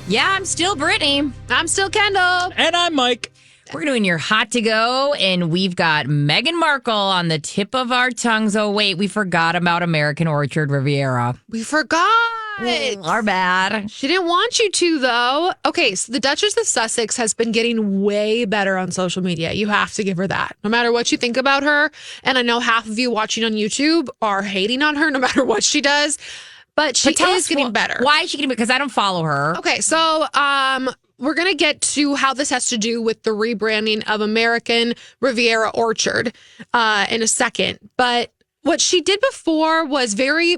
Yeah, I'm still Brittany. I'm still Kendall. And I'm Mike. We're doing your hot to go, and we've got Meghan Markle on the tip of our tongues. Oh, wait, we forgot about American Orchard Riviera. We forgot. Our bad. She didn't want you to, though. Okay, so the Duchess of Sussex has been getting way better on social media. You have to give her that. No matter what you think about her, and I know half of you watching on YouTube are hating on her no matter what she does, but she is getting better. Why is she getting better? Because I don't follow her. Okay, so we're going to get to how this has to do with the rebranding of American Riviera Orchard in a second. But what she did before was very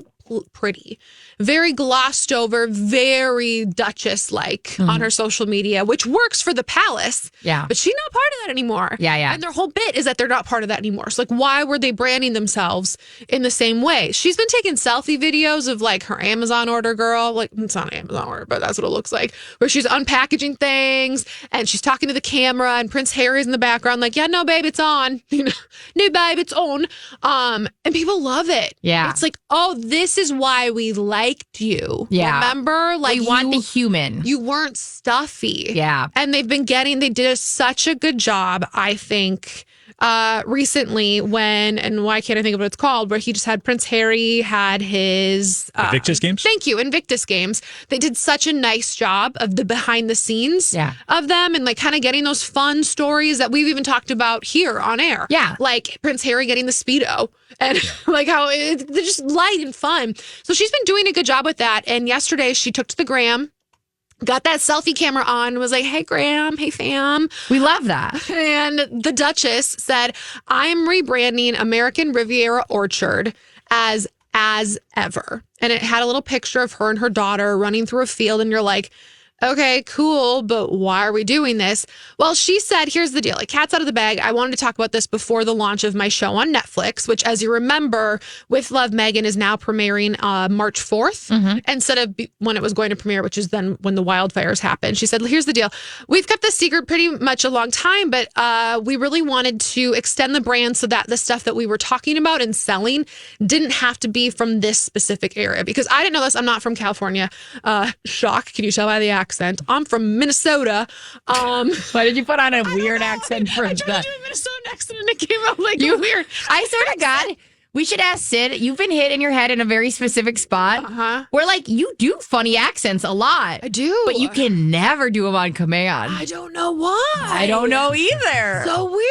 pretty, very glossed over, very Duchess-like on her social media, which works for the palace. Yeah. But she's not part of that anymore. Yeah. And their whole bit is that they're not part of that anymore. So, like, why were they branding themselves in the same way? She's been taking selfie videos of, like, her Amazon order girl. Like, it's not an Amazon order, but that's what it looks like. Where she's unpackaging things and she's talking to the camera and Prince Harry's in the background like, yeah, no, babe, it's on. No, babe, it's on. And people love it. Yeah. It's like, oh, this is why we liked you. Yeah. Remember? Like, we want the human. You weren't stuffy. Yeah. And they did such a good job, I think, recently and why can't I think of what it's called, where he just had Prince Harry had his Invictus Games? Thank you, Invictus Games. They did such a nice job of the behind the scenes of them and like kind of getting those fun stories that we've even talked about here on air. Yeah. Like Prince Harry getting the Speedo and like how they're just light and fun. So she's been doing a good job with that. And yesterday she took to the gram, got that selfie camera on, was like, hey, Graham, hey, fam. We love that. And the Duchess said, I'm rebranding American Riviera Orchard as ever. And it had a little picture of her and her daughter running through a field. And you're like, okay, cool, but why are we doing this? Well, she said, here's the deal. Like, cat's out of the bag. I wanted to talk about this before the launch of my show on Netflix, which, as you remember, With Love, Meghan is now premiering March 4th instead of when it was going to premiere, which is then when the wildfires happened. She said, here's the deal. We've kept this secret pretty much a long time, but we really wanted to extend the brand so that the stuff that we were talking about and selling didn't have to be from this specific area. Because I didn't know this. I'm not from California. Shock. Can you tell by the accent? I'm from Minnesota. Why did you put on a weird accent for I that? tried to do a Minnesota accent and it came out like weird. I swear to God, we should ask Sid. You've been hit in your head in a very specific spot. Where like you do funny accents a lot. I do. But you can never do them on command. I don't know why. I don't know either. So weird.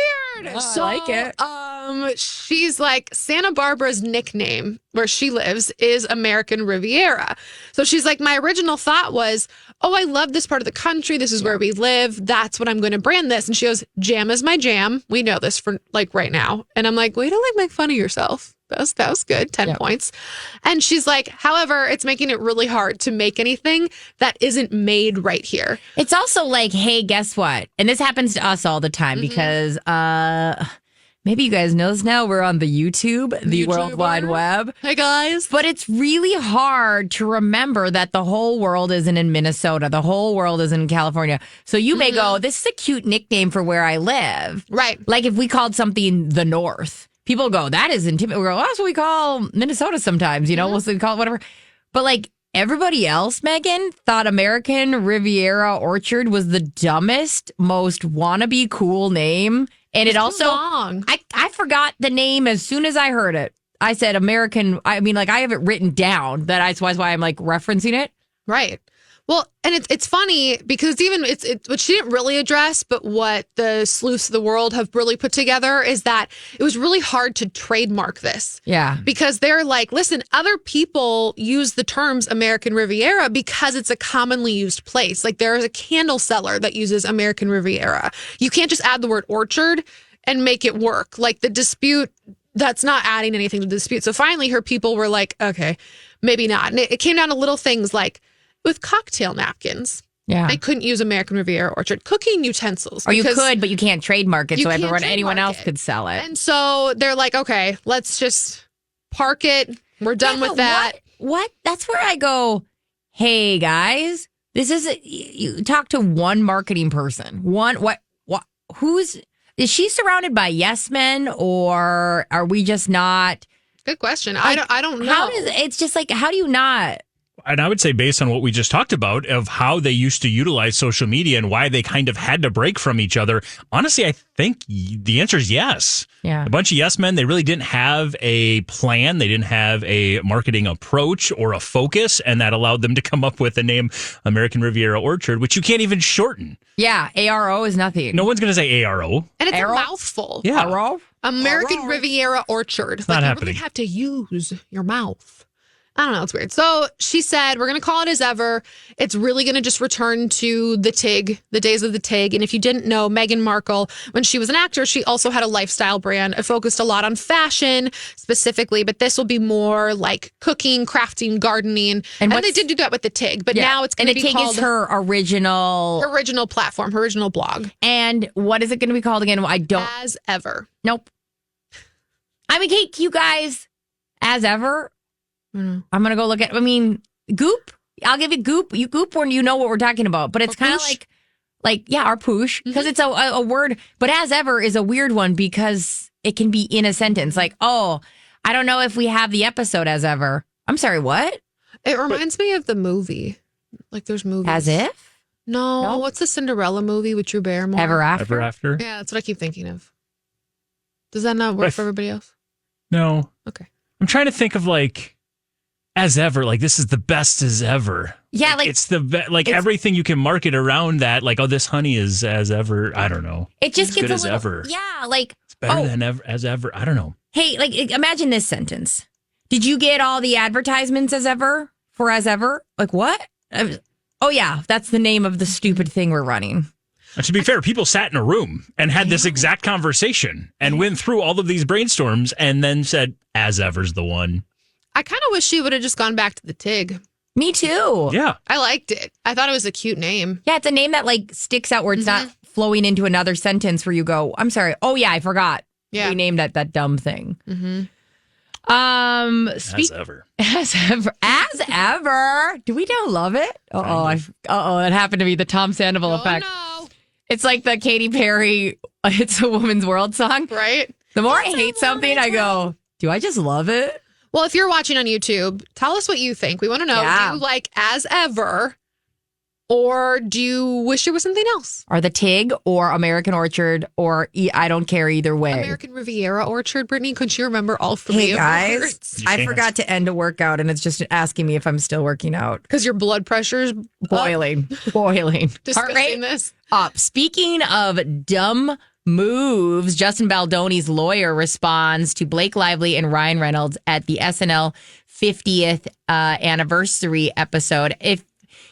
Oh, I like it. She's like, Santa Barbara's nickname where she lives is American Riviera. So she's like, my original thought was, oh, I love this part of the country. This is where we live. That's what I'm going to brand this. And she goes, jam is my jam. We know this for like right now. And I'm like, way to like make fun of yourself. That was good. 10 points. And she's like, however, it's making it really hard to make anything that isn't made right here. It's also like, hey, guess what? And this happens to us all the time because maybe you guys know this now. We're on the YouTube, the World Wide Web. Hey, guys. But it's really hard to remember that the whole world isn't in Minnesota. The whole world is in California. So you may go, this is a cute nickname for where I live. Right. Like if we called something the North. People go, that is intimidating. We go, that's what we call Minnesota sometimes, we'll call it whatever. But like everybody else, Meghan, thought American Riviera Orchard was the dumbest, most wannabe cool name. And it also, long. I forgot the name as soon as I heard it. I said American, I mean, like I have it written down. That's why I'm like referencing it. Right. Well, and it's funny because it's what she didn't really address, but what the sleuths of the world have really put together is that it was really hard to trademark this. Yeah. Because they're like, listen, other people use the terms American Riviera because it's a commonly used place. Like there is a candle seller that uses American Riviera. You can't just add the word orchard and make it work. Like the dispute, that's not adding anything to the dispute. So finally her people were like, okay, maybe not. And it came down to little things like, with cocktail napkins. Yeah. I couldn't use American Riviera Orchard. Cooking utensils. Or you could, but you can't trademark it so anyone else could sell it. And so they're like, okay, let's just park it. We're done with that. What? That's where I go, hey, guys, this is, you talk to one marketing person. Is she surrounded by yes men or are we just not? Good question. Like, I don't know. It's just like, how do you not? and I would say based on what we just talked about of how they used to utilize social media and why they kind of had to break from each other, honestly, I think the answer is yes. Yeah. A bunch of yes men, they really didn't have a plan. They didn't have a marketing approach or a focus, and that allowed them to come up with the name American Riviera Orchard, which you can't even shorten. Yeah, ARO is nothing. No one's going to say ARO. And it's Arrow? a mouthful. Yeah. ARO? American Riviera Orchard. not you happening. really have to use your mouth. I don't know. It's weird. So she said, we're going to call it as ever. It's really going to just return to the TIG, the days of the TIG. And if you didn't know, Meghan Markle, when she was an actor, she also had a lifestyle brand. It focused a lot on fashion specifically, but this will be more like cooking, crafting, gardening. And they did do that with the TIG, but now it's going to be called... And the TIG is her original platform, her original blog. And what is it going to be called again? I don't... As ever. Nope. I mean, Kate, you guys, as ever... I'm going to go look at, Goop. I'll give you Goop. You Goop when you know what we're talking about. But it's kind of yeah, our poosh. Because it's a word. But as ever is a weird one because it can be in a sentence. Like, oh, I don't know if we have the episode as ever. I'm sorry, what? It reminds me of the movie. Like there's movies. As if? No. What's the Cinderella movie with Drew Barrymore? Ever After? Ever After? Yeah, that's what I keep thinking of. Does that not work for everybody else? No. Okay. I'm trying to think of as ever, this is the best as ever. Yeah, it's the everything you can market around that. This honey is as ever. I don't know. It just gets good a as little, ever. Yeah, it's better than ever as ever. I don't know. Hey, imagine this sentence. Did you get all the advertisements as ever for as ever? What? Oh yeah, that's the name of the stupid thing we're running. And to be fair, people sat in a room and had this exact conversation and went through all of these brainstorms and then said, as ever's the one. I kind of wish she would have just gone back to the TIG. Me too. Yeah. I liked it. I thought it was a cute name. Yeah, it's a name that sticks out where it's not flowing into another sentence where you go, I'm sorry. Oh yeah, I forgot. Yeah. We named that dumb thing. Mm-hmm. As ever. As ever. As ever. Do we now love it? That happened to be the Tom Sandoval effect. No. It's like the Katy Perry It's a Woman's World song. Right? The more I hate something, I go, do I just love it? Well, if you're watching on YouTube, tell us what you think. We want to know, do you like as ever, or do you wish it was something else? Or the TIG, or American Orchard, or I don't care either way. American Riviera Orchard, Brittany, couldn't you remember all three of guys, words? I forgot to end a workout, and it's just asking me if I'm still working out. Because your blood pressure's boiling. Boiling. Discussing this. Up. Speaking of dumb moves, Justin Baldoni's lawyer responds to Blake Lively and Ryan Reynolds at the SNL 50th anniversary episode. If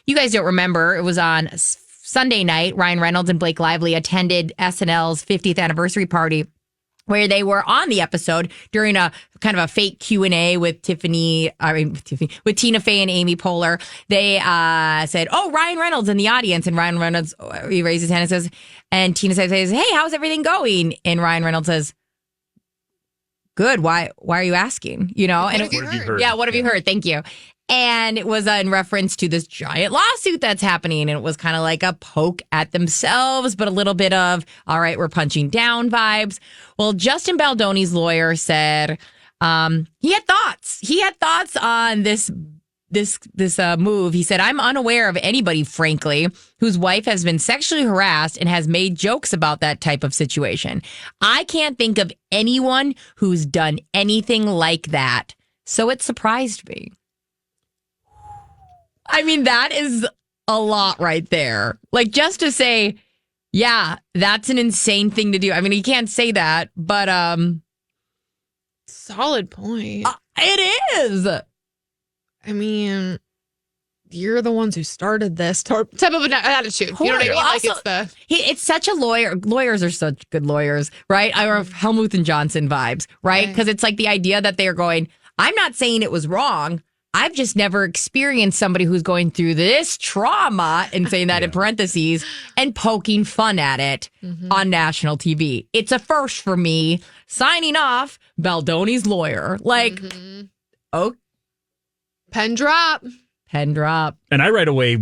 you guys don't remember, it was on Sunday night. Ryan Reynolds and Blake Lively attended SNL's 50th anniversary party, where they were on the episode during a kind of a fake Q&A with with Tina Fey and Amy Poehler. They said, "Oh, Ryan Reynolds in the audience," and Ryan Reynolds he raises his hand and says, and Tina says, "Hey, how's everything going?" And Ryan Reynolds says, "Good. Why are you asking?" What and have you heard? Yeah, what have you heard? Thank you. And it was in reference to this giant lawsuit that's happening. And it was kind of like a poke at themselves, but a little bit of, all right, we're punching down vibes. Well, Justin Baldoni's lawyer said he had thoughts. He had thoughts on this move. He said, "I'm unaware of anybody, frankly, whose wife has been sexually harassed and has made jokes about that type of situation. I can't think of anyone who's done anything like that. So it surprised me." I mean, that is a lot right there. Just to say, yeah, that's an insane thing to do. I mean, you can't say that, but solid point. It is. I mean, you're the ones who started this type of an attitude. You know what I mean? It's such a lawyer. Lawyers are such good lawyers, right? I have Helmuth and Johnson vibes, right? Because it's like the idea that they are going, I'm not saying it was wrong. I've just never experienced somebody who's going through this trauma, and saying that in parentheses, and poking fun at it on national TV. It's a first for me. Signing off, Baldoni's lawyer. Oh. Pen drop. Pen drop. And I right away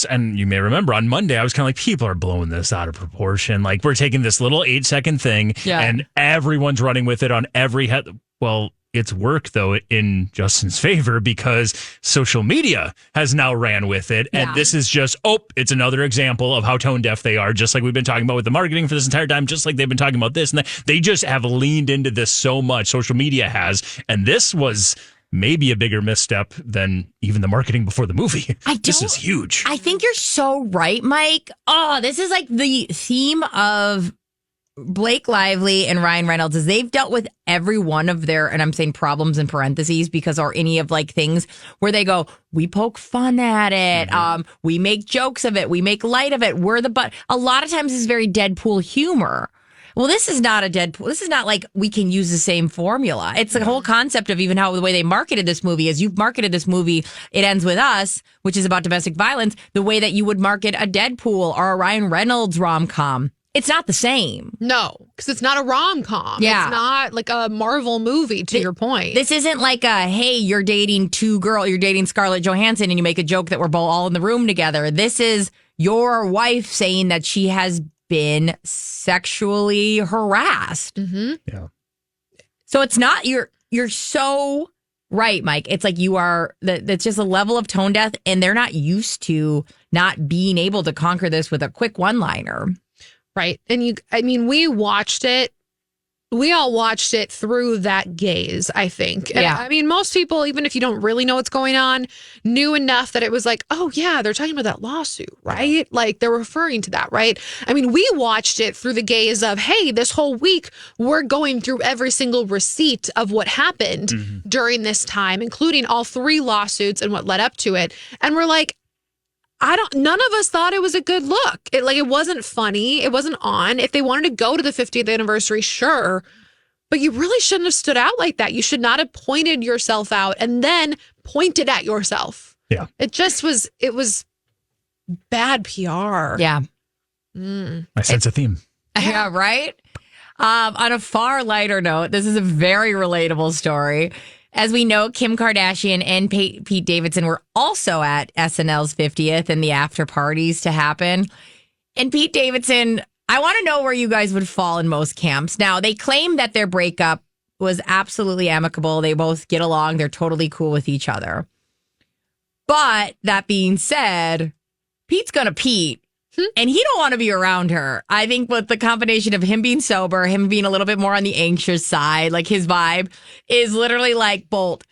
and you may remember on Monday, I was kind of like, people are blowing this out of proportion. We're taking this little 8-second thing and everyone's running with it on every head. Well, its work, though, in Justin's favor because social media has now ran with it. And this is just, it's another example of how tone deaf they are, just like we've been talking about with the marketing for this entire time, just like they've been talking about this. And they just have leaned into this so much. Social media has. And this was maybe a bigger misstep than even the marketing before the movie. This is huge. I think you're so right, Mike. Oh, this is like the theme of Blake Lively and Ryan Reynolds is they've dealt with every one of their, and I'm saying problems in parentheses because or any of like things where they go, we poke fun at it. We make jokes of it. We make light of it. We're the butt. A lot of times it's very Deadpool humor. Well, this is not a Deadpool. This is not like we can use the same formula. It's the whole concept of even how the way they marketed this movie is you've marketed this movie, It Ends With Us, which is about domestic violence, the way that you would market a Deadpool or a Ryan Reynolds rom-com. It's not the same. No, because it's not a rom-com. Yeah. It's not like a Marvel movie, to your point. This isn't like hey, you're dating you're dating Scarlett Johansson and you make a joke that we're both all in the room together. This is your wife saying that she has been sexually harassed. Yeah. So it's not, you're so right, Mike. It's like you are, that's just a level of tone deaf and they're not used to not being able to conquer this with a quick one-liner. Right. And we all watched it through that gaze, I think. And Yeah. I mean, most people, even if you don't really know what's going on, knew enough that it was like, oh, yeah, they're talking about that lawsuit, right? Like they're referring to that, right? I mean, we watched it through the gaze of, hey, this whole week, we're going through every single receipt of what happened during this time, including all 3 lawsuits and what led up to it. And we're like, none of us thought it was a good look. It wasn't funny. It wasn't on. If they wanted to go to the 50th anniversary, sure. But you really shouldn't have stood out like that. You should not have pointed yourself out and then pointed at yourself. Yeah. It was bad PR. Yeah. I sense a theme. Yeah, right? On a far lighter note, this is a very relatable story. As we know, Kim Kardashian and Pete Davidson were also at SNL's 50th and the after parties to happen. And Pete Davidson, I want to know where you guys would fall in most camps. Now, they claim that their breakup was absolutely amicable. They both get along. They're totally cool with each other. But that being said, Pete's going to Pete. And he don't want to be around her. I think with the combination of him being sober, him being a little bit more on the anxious side, like his vibe is literally like bolt.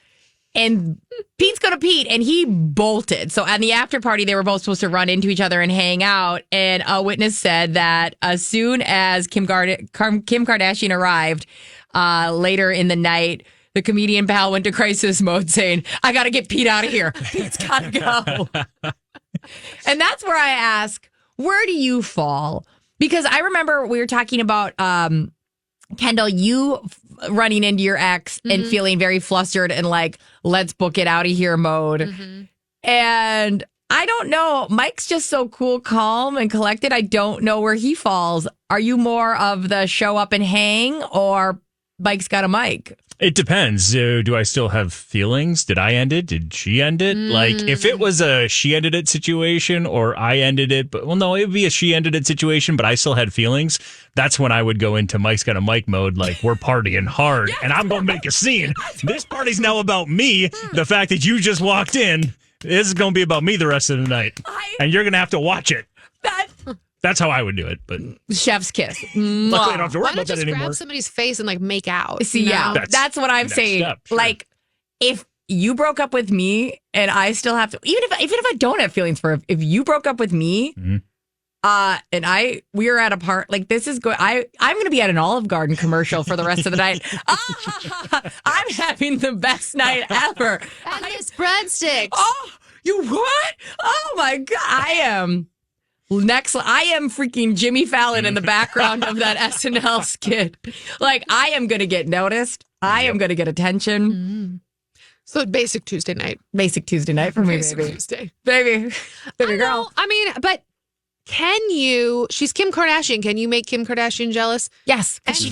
And Pete's going to Pete, and he bolted. So at the after party, they were both supposed to run into each other and hang out. And a witness said that as soon as Kim Kardashian arrived later in the night, the comedian pal went to crisis mode saying, I got to get Pete out of here. Pete's got to go. And that's where I ask, where do you fall? Because I remember we were talking about, Kendall, you running into your ex and feeling very flustered and like, let's book it out of here mode. And I don't know. Mike's just so cool, calm, and collected. I don't know where he falls. Are you more of the show up and hang or Mike's got a mic? It depends. Do I still have feelings? Did I end it? Did she end it? Like, if it was a she ended it situation or I ended it, but well, no, it would be a she ended it situation, but I still had feelings. That's when I would go into Mike's got a mic mode. Like, we're partying hard and I'm going to make a scene. This party's now about me. The fact that you just walked in, this is going to be about me the rest of the night. And you're going to have to watch it. That's how I would do it, but chef's kiss. luckily I don't have to worry Why about not that just anymore. grab somebody's face and like make out? See, yeah, that's what I'm next saying. step, sure. Like, if you broke up with me and I still have to, even if I don't have feelings for, if you broke up with me, and we are at a part like this is good. I'm going to be at an Olive Garden commercial for the rest of the night. I'm having the best night ever. And this breadsticks. Oh, you what? Oh my God, I am freaking Jimmy Fallon in the background of that SNL skit. Like, I am going to get noticed. I am going to get attention. So basic Tuesday night. Basic Tuesday night for me, Basic baby. Tuesday. Baby girl. Know. I mean, but she's Kim Kardashian. Can you make Kim Kardashian jealous? Yes, And because she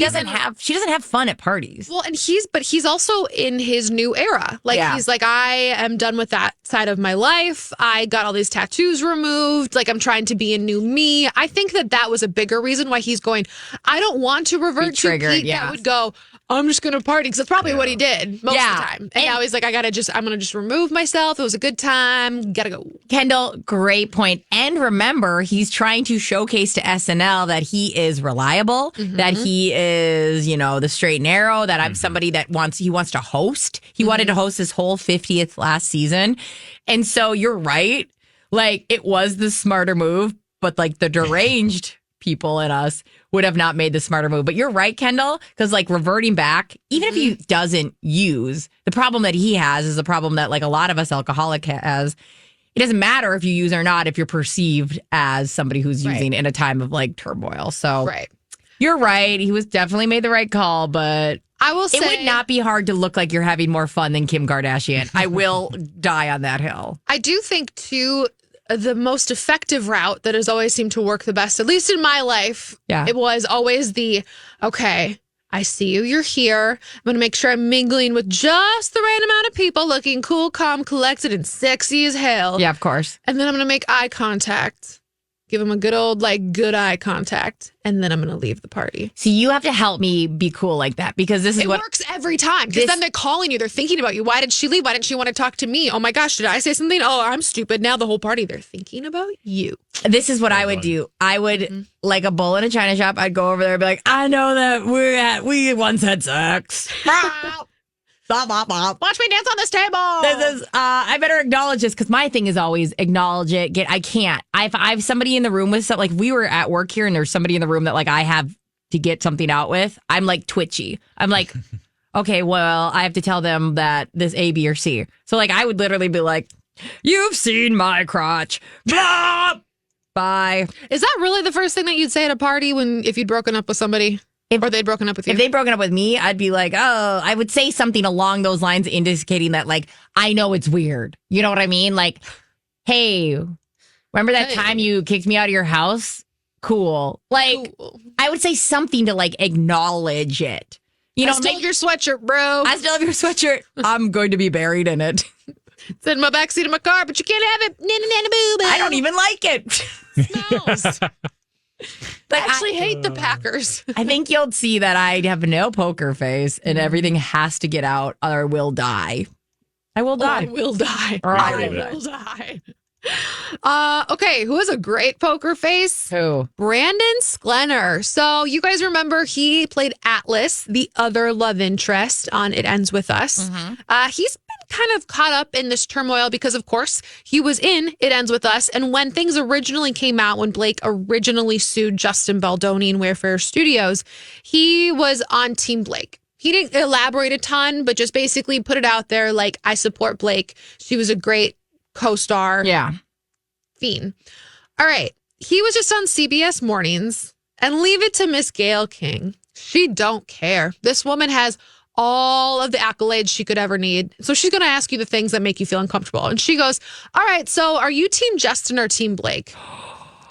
doesn't have fun at parties. Well, and he's also in his new era. Like, he's like, I am done with that side of my life. I got all these tattoos removed. Like, I'm trying to be a new me. I think that was a bigger reason why he's going, I don't want to revert to Pete. That would go, I'm just going to party. Because that's probably what he did most of Yeah. the time. And now he's like, I'm going to just remove myself. It was a good time. Got to go. Kendall, great point. And remember, he's trying to showcase to SNL that he is reliable, that he is, the straight and narrow, that I'm somebody that wants to host. He wanted to host his whole 50th last season. And so you're right. Like, it was the smarter move, but like the deranged people in us would have not made the smarter move. But you're right, Kendall, because like reverting back, even if he doesn't use, the problem that he has is a problem that like a lot of us alcoholic has. It doesn't matter if you use or not if you're perceived as somebody who's using in a time of like turmoil. So you're right. He was definitely made the right call, but I will say it would not be hard to look like you're having more fun than Kim Kardashian. I will die on that hill. I do think, too, the most effective route that has always seemed to work the best, at least in my life, it was always okay, I see you, you're here. I'm going to make sure I'm mingling with just the right amount of people, looking cool, calm, collected, and sexy as hell. Yeah, of course. And then I'm going to make eye contact. Give him a good old, good eye contact. And then I'm going to leave the party. So you have to help me be cool like that because this is it works every time. Because then they're calling you. They're thinking about you. Why did she leave? Why didn't she want to talk to me? Oh my gosh, did I say something? Oh, I'm stupid. Now the whole party, they're thinking about you. This is what I would do. I would, like a bull in a china shop, I'd go over there and be like, I know that we once had sex. Watch me dance on this table. This is, I better acknowledge this because my thing is always acknowledge it. I can't. If I have somebody in the room with something, like we were at work here and there's somebody in the room that like I have to get something out with, I'm like twitchy. I'm like, okay, well, I have to tell them that this A, B, or C. So like I would literally be like, you've seen my crotch. Blah. Bye. Is that really the first thing that you'd say at a party if you'd broken up with somebody? Or they'd broken up with you? If they'd broken up with me, I'd be like, oh, I would say something along those lines indicating that, like, I know it's weird. You know what I mean? Like, hey, remember that time you kicked me out of your house? Cool. Like, I would say something to, like, acknowledge it. You know, I still have your sweatshirt, bro. I still have your sweatshirt. I'm going to be buried in it. It's in my backseat of my car, but you can't have it. Nana, I don't even like it. Smells. I actually hate the Packers. I think you'll see that I have no poker face and everything has to get out or I will die. I will die. I will die. Or I will die. Okay, who has a great poker face? Who? Brandon Sklenar. So you guys remember he played Atlas, the other love interest on It Ends With Us. He's been kind of caught up in this turmoil because, of course, he was in It Ends With Us. And when things originally came out, when Blake originally sued Justin Baldoni and Wayfair Studios, he was on Team Blake. He didn't elaborate a ton, but just basically put it out there like, I support Blake. She was a great co-star. Yeah. Fiend. All right. He was just on CBS Mornings and leave it to Miss Gayle King. She don't care. This woman has all of the accolades she could ever need. So she's going to ask you the things that make you feel uncomfortable. And she goes, all right, so are you Team Justin or Team Blake?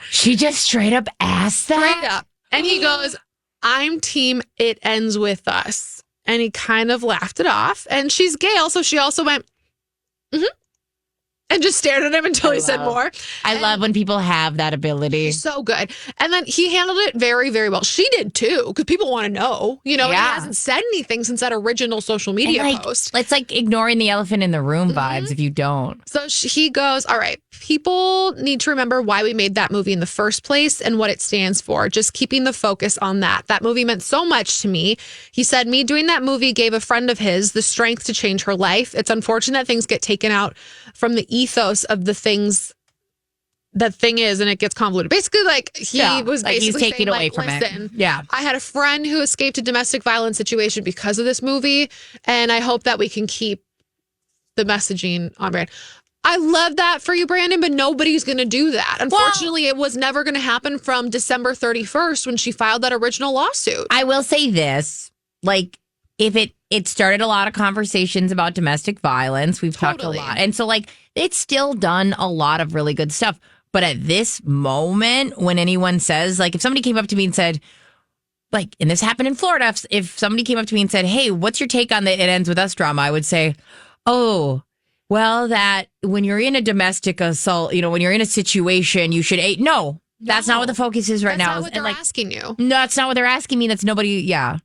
She just straight up asked that? Straight up. And he goes, I'm Team It Ends With Us. And he kind of laughed it off. And she's Gayle, so she also went, and just stared at him until he said more. I love when people have that ability. So good. And then he handled it very, very well. She did too, because people want to know. You know, he hasn't said anything since that original social media post. It's like ignoring the elephant in the room vibes if you don't. So he goes, all right, people need to remember why we made that movie in the first place and what it stands for. Just keeping the focus on that. That movie meant so much to me. He said, me doing that movie gave a friend of his the strength to change her life. It's unfortunate that things get taken out from the ethos of the things that thing is, and it gets convoluted. Basically, like he was basically he's taking saying, away like, from listen, it. Yeah. I had a friend who escaped a domestic violence situation because of this movie, and I hope that we can keep the messaging on brand. I love that for you, Brandon, but nobody's going to do that. Unfortunately, it was never going to happen from December 31st when she filed that original lawsuit. I will say this, like, if it started a lot of conversations about domestic violence. We've talked a lot. And so, like, it's still done a lot of really good stuff. But at this moment, when anyone says, like, if somebody came up to me and said, like, and this happened in Florida, if somebody came up to me and said, hey, what's your take on the It Ends With Us drama? I would say, oh, well, that when you're in a domestic assault, you know, when you're in a situation, you should, no, that's not what the focus is right now. That's not what they're asking you. No, that's not what they're asking me. That's nobody, yeah.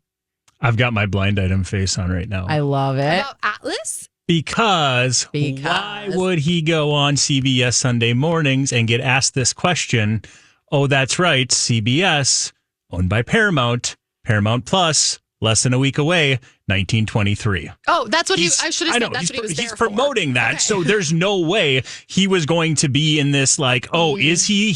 I've got my blind item face on right now. I love it. About Atlas? Because why would he go on CBS Sunday mornings and get asked this question? Oh, that's right. CBS, owned by Paramount Plus, less than a week away, 1923. Oh, that's what I should have said. I know, That's what he was there he's promoting that. Okay. So there's no way he was going to be in this like, oh, is he,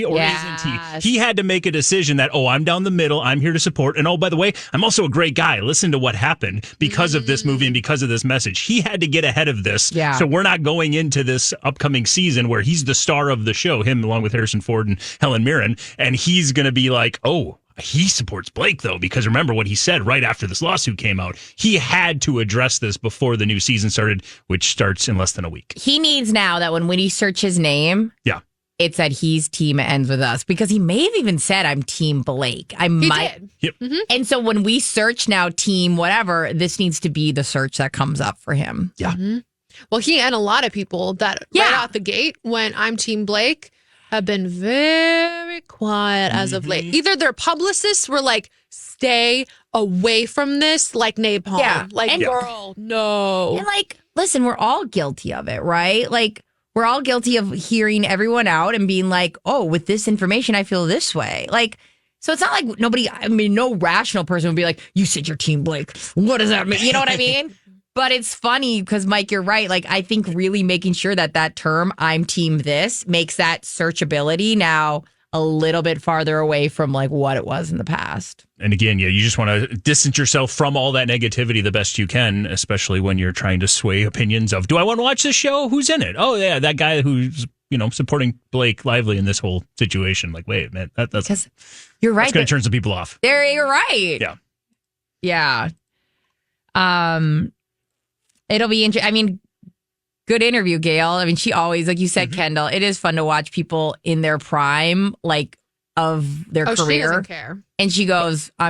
or isn't he? He had to make a decision that, oh, I'm down the middle. I'm here to support. And oh, by the way, I'm also a great guy. Listen to what happened because of this movie and because of this message. He had to get ahead of this. Yeah. So we're not going into this upcoming season where he's the star of the show, him along with Harrison Ford and Helen Mirren. And he's going to be like, oh, he supports Blake, though, because remember what he said right after this lawsuit came out. He had to address this before the new season started, which starts in less than a week. He needs now that when you search his name, it's that he's team ends with us, because he may have even said, I'm team Blake. He did. Yep. Mm-hmm. And so when we search now team whatever, this needs to be the search that comes up for him. Yeah. Mm-hmm. Well, he and a lot of people that right out the gate when I'm team Blake have been very quiet as of late. Either their publicists were like, stay away from this, like napalm. Yeah. Like, girl, no. And like, listen, we're all guilty of it, right? Like, we're all guilty of hearing everyone out and being like, oh, with this information, I feel this way. Like, so it's not like no rational person would be like, you said you're team Blake. What does that mean? You know what I mean? But it's funny because, Mike, you're right. Like, I think really making sure that term, I'm team this, makes that searchability now a little bit farther away from like what it was in the past. And again, you just want to distance yourself from all that negativity the best you can, especially when you're trying to sway opinions of, do I want to watch this show? Who's in it? Oh, yeah, that guy who's, supporting Blake Lively in this whole situation. Like, wait, man, that's because you're right. That's going to turn some people off. You're right. Yeah. It'll be interesting. I mean, good interview, Gail. I mean, she always, like you said, Kendall, it is fun to watch people in their prime, like, of their career. She doesn't care. And she goes, but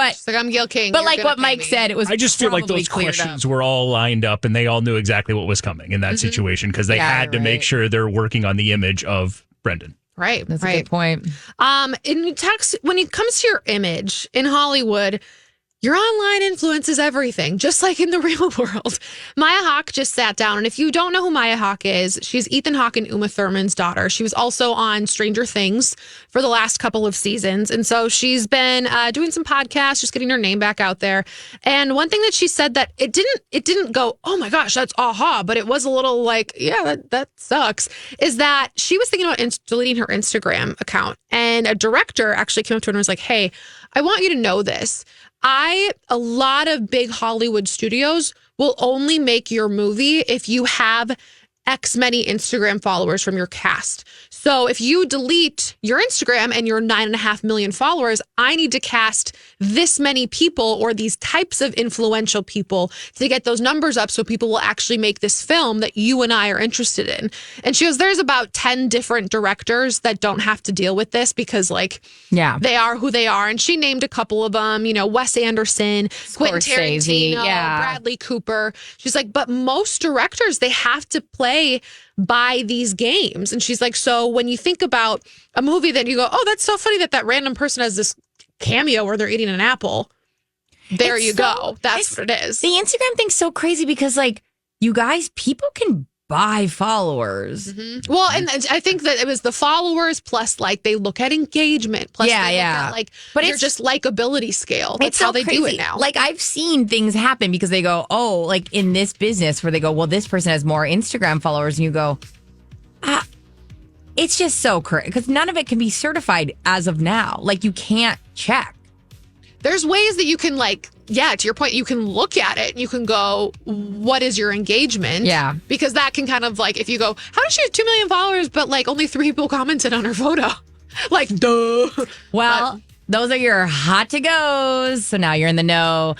she's like, I'm Gail King. But like what Mike said, it was. I just feel like those questions were all lined up and they all knew exactly what was coming in that situation because they had to make sure they're working on the image of Brendan. Right. That's a good point. When it comes to your image in Hollywood, your online influence is everything, just like in the real world. Maya Hawke just sat down, and if you don't know who Maya Hawke is, she's Ethan Hawke and Uma Thurman's daughter. She was also on Stranger Things for the last couple of seasons, and so she's been doing some podcasts, just getting her name back out there. And one thing that she said that it didn't go, oh my gosh, that's aha, but it was a little like, yeah, that sucks, is that she was thinking about deleting her Instagram account, and a director actually came up to her and was like, hey, I want you to know this. A lot of big Hollywood studios will only make your movie if you have X many Instagram followers from your cast. So if you delete your Instagram and your 9.5 million followers, I need to cast this many people or these types of influential people to get those numbers up so people will actually make this film that you and I are interested in. And she goes, there's about 10 different directors that don't have to deal with this because they are who they are. And she named a couple of them, Wes Anderson, Quentin Tarantino, Bradley Cooper. She's like, but most directors, they have to play by these games. And she's like, so when you think about a movie that you go, oh, that's so funny that random person has this cameo where they're eating an apple. There you go. That's what it is. The Instagram thing's so crazy because, like, you guys, people can buy followers. Mm-hmm. Well, and I think that it was the followers plus, like, they look at engagement. Plus, they look at, like, but it's just likability scale. That's how they do it now. Like, I've seen things happen because they go, oh, like in this business where they go, well, this person has more Instagram followers. And you go, it's just so crazy because none of it can be certified as of now. Like, you can't check. There's ways that you can, like, to your point, you can look at it and you can go, what is your engagement? Yeah. Because that can kind of, like, if you go, how does she have 2 million followers, but, like, only 3 people commented on her photo? Like, duh. Well, those are your hot to goes. So now you're in the know.